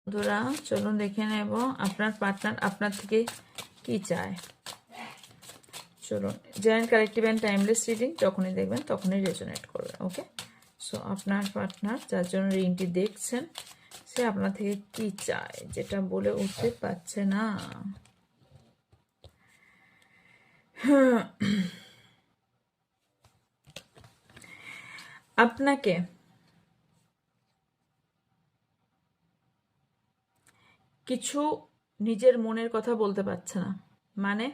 বন্ধুরা চলুন দেখে নেব আপনার পার্টনার আপনার থেকে কি চায়। চলুন, joint collective and timeless reading যখনই দেখবেন তখনই রেজোনেট করবে। ওকে, সো আপনার পার্টনার যার জন্য রিডিংটি দেখছেন সে আপনার থেকে কি চায় যেটা বলে উঠতে পারছে না। আপনাকে কিছু নিজের মনের কথা বলতে পারছে না, মানে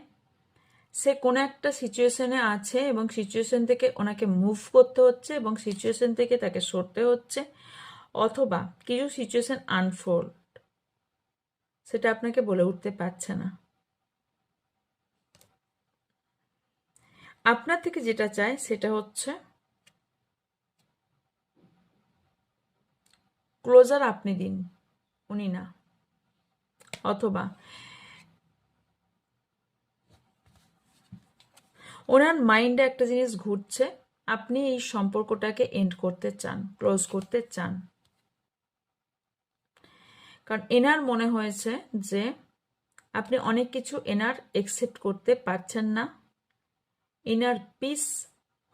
সে কোনো একটা সিচুয়েশনে আছে এবং সিচুয়েশন থেকে ওনাকে মুভ করতে হচ্ছে এবং সিচুয়েশন থেকে তাকে সরতে হচ্ছে, অথবা কিছু সিচুয়েশন আনফোল্ড সেটা আপনাকে বলে উঠতে পারছে না। আপনার থেকে যেটা চায় সেটা হচ্ছে ক্লোজার আপনি দিন, উনি না। অথবা ওনার মাইন্ডে একটা জিনিস ঘুরছে, আপনি এই সম্পর্কটাকে এন্ড করতে চান, ক্লোজ করতে চান। কারণ এনার মনে হয়েছে যে আপনি অনেক কিছু এনার একসেপ্ট করতে পারছেন না, ইনার পিস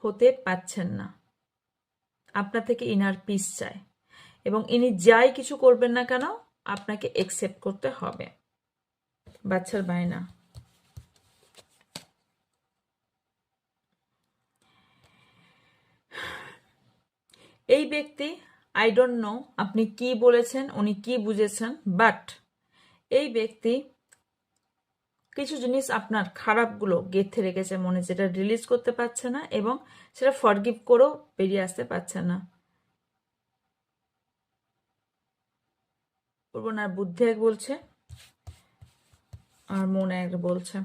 হতে পারছেন না। আপনার থেকে ইনার পিস চায় এবং ইনি যাই কিছু করবেন না কেন আপনাকে একসেপ্ট করতে হবে। বাচ্চার বায়না। এই ব্যক্তি, আই ডোন্ট নো আপনি কি বলেছেন, উনি কি বুঝেছেন, বাট এই ব্যক্তি কিছু জিনিস আপনার খারাপগুলো গেঁথে রেখেছে মনে, যেটা রিলিজ করতে পারছে না এবং সেটা ফরগিভ করেও বেরিয়ে আসতে পারছে না। ওনার বুদ্ধি এক বলছে আর মন এক বলছে,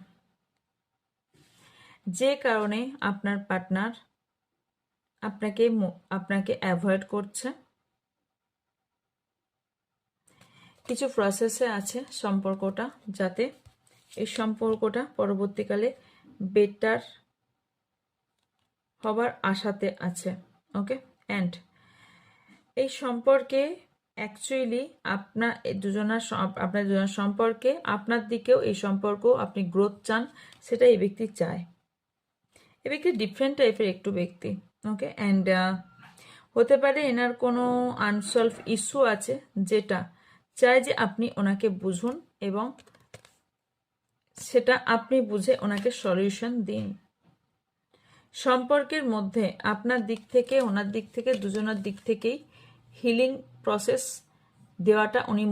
যে কারণে আপনার পার্টনার আপনাকে অ্যাভয়েড করছে। কিছু প্রসেসে আছে সম্পর্কটা, যাতে এই সম্পর্কটা পরবর্তীকালে বেটার হবার আশাতে আছে। ওকে, অ্যান্ড এই সম্পর্কে অ্যাকচুয়ালি আপনার দুজনের সম্পর্কে আপনার দিকেও এই সম্পর্ক আপনি গ্রোথ চান, সেটা এই ব্যক্তি চায়। এই ব্যক্তি ডিফারেন্ট টাইপের একটু ব্যক্তি। ওকে, অ্যান্ড হতে পারে এনার কোনো আনসলভ ইস্যু আছে যেটা চায় যে আপনি ওনাকে বুঝুন এবং সেটা আপনি বুঝে ওনাকে সলিউশন দিন। সম্পর্কের মধ্যে আপনার দিক থেকে ওনার দিক থেকে দুজনের দিক থেকেই হিলিং প্রসেস দেওয়াটা উনি